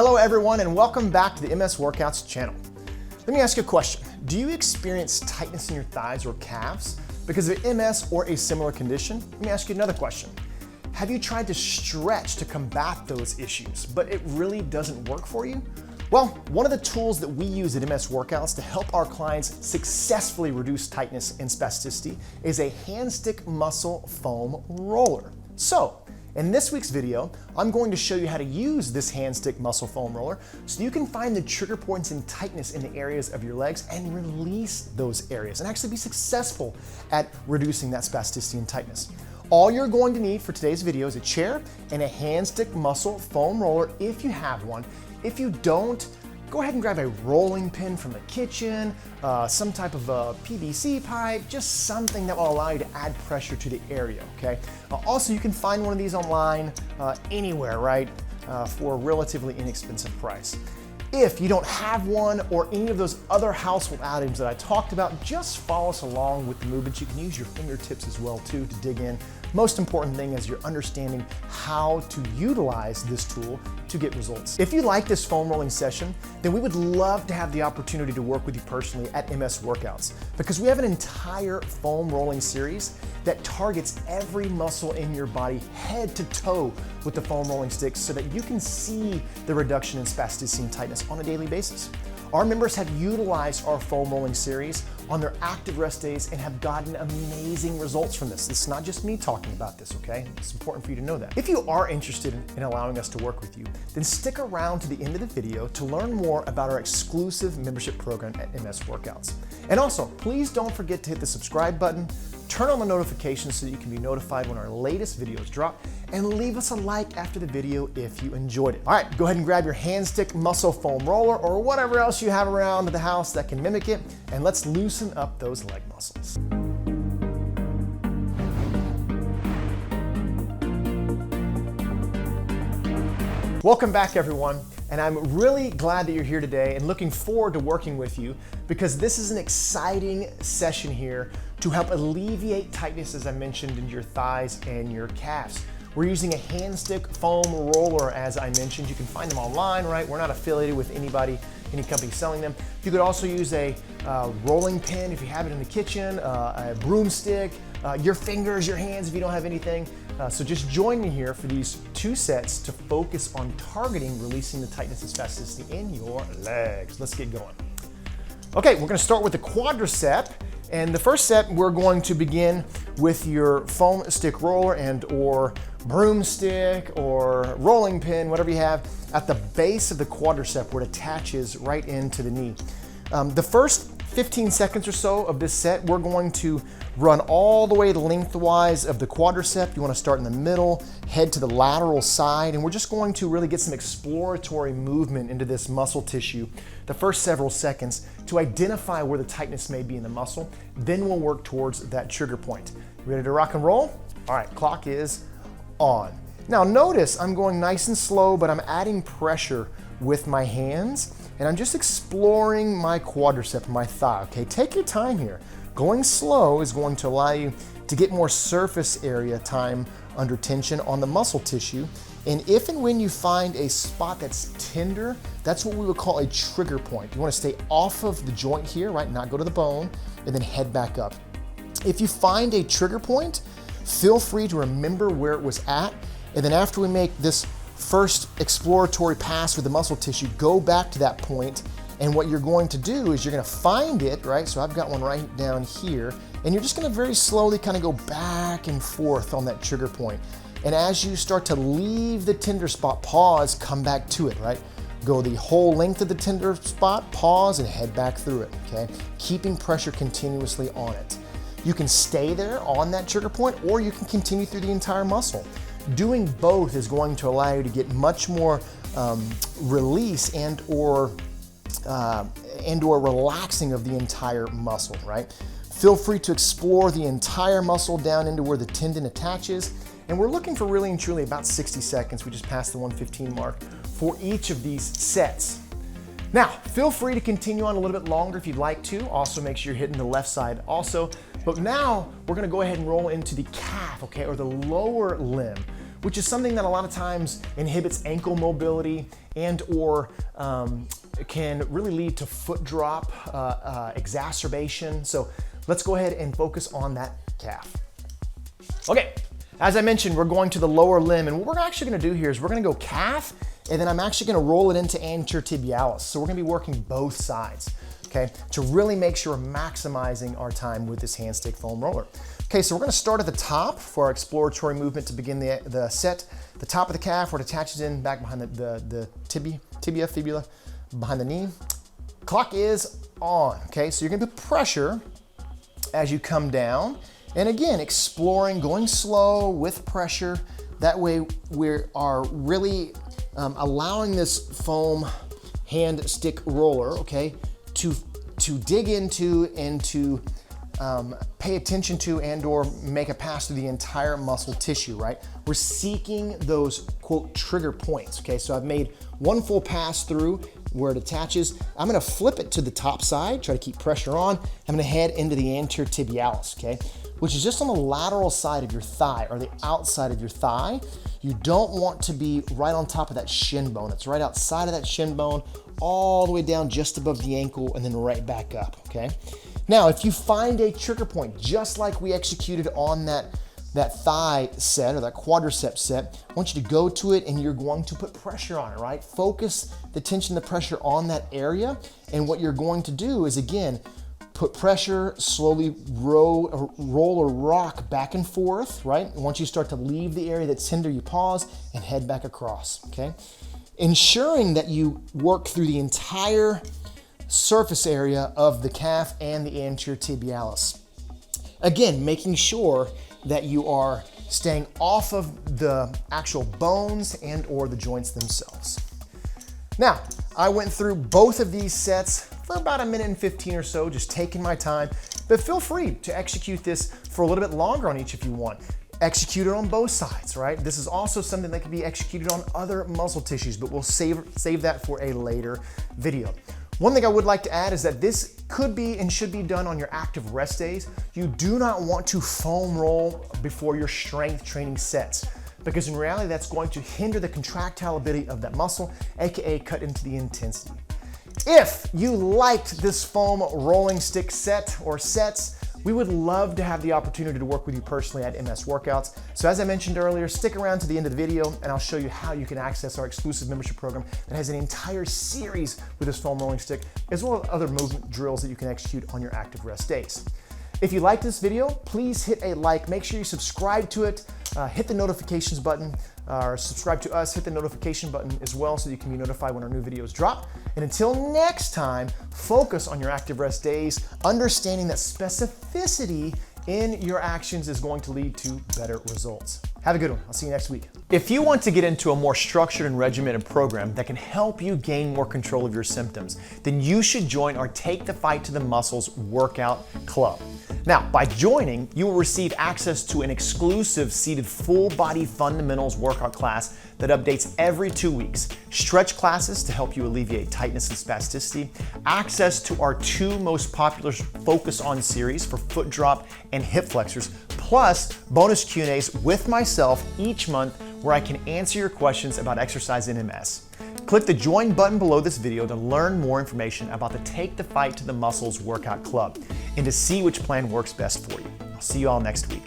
Hello everyone and welcome back to the MS Workouts channel. Let me ask you a question. Do you experience tightness in your thighs or calves because of MS or a similar condition? Let me ask you another question. Have you tried to stretch to combat those issues, but it really doesn't work for you? Well, one of the tools that we use at MS Workouts to help our clients successfully reduce tightness and spasticity is a hand stick muscle foam roller. So, in this week's video, I'm going to show you how to use this hand stick muscle foam roller so you can find the trigger points and tightness in the areas of your legs and release those areas and actually be successful at reducing that spasticity and tightness. All you're going to need for today's video is a chair and a hand stick muscle foam roller if you have one. If you don't, go ahead and grab a rolling pin from the kitchen, some type of a PVC pipe, just something that will allow you to add pressure to the area, okay? Also, you can find one of these online anywhere, right, for a relatively inexpensive price. If you don't have one or any of those other household items that I talked about, just follow us along with the movements. You can use your fingertips as well too to dig in. Most important thing is you're understanding how to utilize this tool to get results. If you like this foam rolling session, then we would love to have the opportunity to work with you personally at MS Workouts because we have an entire foam rolling series that targets every muscle in your body head to toe with the foam rolling sticks so that you can see the reduction in spasticity and tightness on a daily basis. Our members have utilized our foam rolling series on their active rest days and have gotten amazing results from this. This is not just me talking about this, okay? It's important for you to know that. If you are interested in allowing us to work with you, then stick around to the end of the video to learn more about our exclusive membership program at MS Workouts. And also, please don't forget to hit the subscribe button, turn on the notifications so that you can be notified when our latest videos drop, and leave us a like after the video if you enjoyed it. All right, go ahead and grab your hand stick muscle foam roller or whatever else you have around the house that can mimic it, and let's loosen up those leg muscles. Welcome back, everyone. And I'm really glad that you're here today and looking forward to working with you because this is an exciting session here to help alleviate tightness, as I mentioned, in your thighs and your calves. We're using a hand stick foam roller, as I mentioned. You can find them online, right? We're not affiliated with any company selling them. You could also use a rolling pin if you have it in the kitchen, a broomstick, your fingers, your hands if you don't have anything. So just join me here for these two sets to focus on targeting releasing the tightness and spasticity in your legs. Let's get going. Okay, we're gonna start with the quadricep. And the first set, we're going to begin with your foam stick roller and or broomstick or rolling pin, whatever you have, at the base of the quadricep where it attaches right into the knee. The first 15 seconds or so of this set, we're going to run all the way lengthwise of the quadricep. You want to start in the middle, head to the lateral side, and we're just going to really get some exploratory movement into this muscle tissue the first several seconds to identify where the tightness may be in the muscle. Then we'll work towards that trigger point. Ready to rock and roll? All right, clock is on. Now notice I'm going nice and slow, but I'm adding pressure with my hands, and I'm just exploring my quadricep, my thigh, okay? Take your time here. Going slow is going to allow you to get more surface area time under tension on the muscle tissue. And if and when you find a spot that's tender, that's what we would call a trigger point. You want to stay off of the joint here, right? Not go to the bone, and then head back up. If you find a trigger point, feel free to remember where it was at. And then after we make this first exploratory pass with the muscle tissue, go back to that point. And what you're going to do is you're going to find it, right? So I've got one right down here. And you're just going to very slowly kind of go back and forth on that trigger point. And as you start to leave the tender spot, pause, come back to it, right? Go the whole length of the tender spot, pause, and head back through it, okay? Keeping pressure continuously on it. You can stay there on that trigger point, or you can continue through the entire muscle. Doing both is going to allow you to get much more release and or relaxing of the entire muscle, right? Feel free to explore the entire muscle down into where the tendon attaches. And we're looking for really and truly about 60 seconds. We just passed the 115 mark for each of these sets. Now, feel free to continue on a little bit longer if you'd like to. Also, make sure you're hitting the left side also. But now we're gonna go ahead and roll into the calf, okay, or the lower limb, which is something that a lot of times inhibits ankle mobility and or can really lead to foot drop, exacerbation. So let's go ahead and focus on that calf. Okay, as I mentioned, we're going to the lower limb, and what we're actually gonna do here is we're gonna go calf, and then I'm actually gonna roll it into anterior tibialis. So we're gonna be working both sides, okay, to really make sure we're maximizing our time with this hand stick foam roller. Okay, so we're gonna start at the top for our exploratory movement to begin the set. The top of the calf where it attaches in back behind the tibia, fibula, behind the knee. Clock is on, okay? So you're gonna put pressure as you come down. And again, exploring, going slow with pressure. That way we are really allowing this foam hand stick roller, okay, to dig into and to pay attention to and or make a pass through the entire muscle tissue, right? We're seeking those, quote, trigger points, okay? So I've made one full pass through where it attaches. I'm gonna flip it to the top side, try to keep pressure on. I'm gonna head into the anterior tibialis, okay? Which is just on the lateral side of your thigh or the outside of your thigh. You don't want to be right on top of that shin bone. It's right outside of that shin bone, all the way down just above the ankle and then right back up, okay? Now, if you find a trigger point, just like we executed on that thigh set or that quadricep set, I want you to go to it and you're going to put pressure on it, right? Focus the tension, the pressure on that area. And what you're going to do is, again, put pressure, slowly roll or rock back and forth, right? And once you start to leave the area that's tender, you pause and head back across, okay? Ensuring that you work through the entire surface area of the calf and the anterior tibialis. Again, making sure that you are staying off of the actual bones and or the joints themselves. Now, I went through both of these sets for about 1 minute and 15 or so, just taking my time, but feel free to execute this for a little bit longer on each if you want. Execute it on both sides, right? This is also something that can be executed on other muscle tissues, but we'll save that for a later video. One thing I would like to add is that this could be and should be done on your active rest days. You do not want to foam roll before your strength training sets, because in reality, that's going to hinder the contractility of that muscle, AKA cut into the intensity. If you liked this foam rolling stick set or sets, we would love to have the opportunity to work with you personally at MS Workouts. So as I mentioned earlier, stick around to the end of the video and I'll show you how you can access our exclusive membership program that has an entire series with this foam rolling stick, as well as other movement drills that you can execute on your active rest days. If you like this video, please hit a like, make sure you subscribe to it, hit the notifications button, or subscribe to us, hit the notification button as well so you can be notified when our new videos drop. And until next time, focus on your active rest days, understanding that specificity in your actions is going to lead to better results. Have a good one. I'll see you next week. If you want to get into a more structured and regimented program that can help you gain more control of your symptoms, then you should join our Take the Fight to the Muscles workout club. Now, by joining, you will receive access to an exclusive seated full body fundamentals workout class that updates every 2 weeks, stretch classes to help you alleviate tightness and spasticity, access to our 2 most popular Focus On series for foot drop and hip flexors, plus bonus Q&As with myself each month where I can answer your questions about exercise in MS. Click the join button below this video to learn more information about the Take the Fight to the Muscles workout club and to see which plan works best for you. I'll see you all next week.